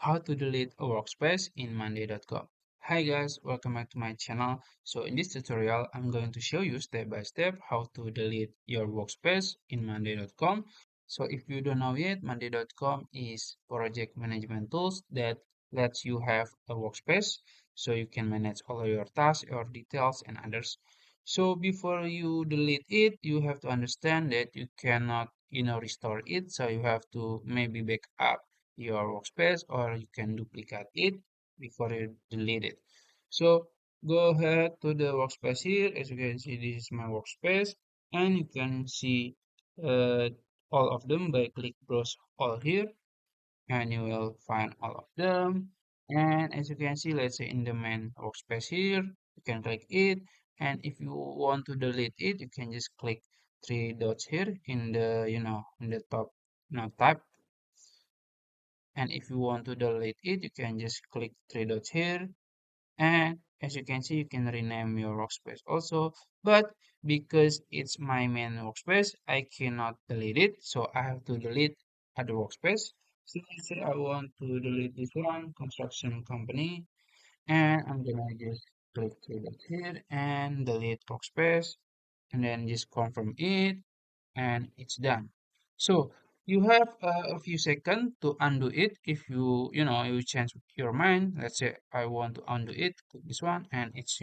how to delete a workspace in monday.com. Hi guys, welcome back to my channel. So in this tutorial, I'm going to show you step by step how to delete your workspace in monday.com. So if you don't know yet, monday.com is project management tools that lets you have a workspace so you can manage all of your tasks, your details and others. So before you delete it, you have to understand that you cannot, restore it. So you have to maybe back up your workspace or you can duplicate it before you delete it. So go ahead to the workspace here. As you can see, this is my workspace and you can see uh, all of them by click browse all here and you will find all of them. And as you can see, let's say in the main workspace here, you can click it. And if you want to delete it, you can just click three dots here in the, in the top, tab. And if you want to delete it, you can just click three dots here. And as you can see, you can rename your workspace also. But because it's my main workspace, I cannot delete it. So I have to delete other workspace. So let's say I want to delete this one, construction company. And I'm gonna just click three dots here and delete workspace. And then just confirm it and it's done. So you have a few seconds to undo it if you change your mind. Let's say I want to undo it, click this one, and it's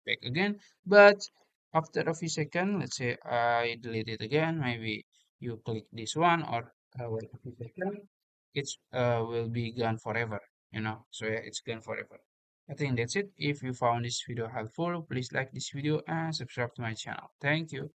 back again. But after a few seconds, let's say I delete it again. Maybe you click this one or wait a few seconds. It's will be gone forever. So yeah, it's gone forever. I think that's it. If you found this video helpful, please like this video and subscribe to my channel. Thank you.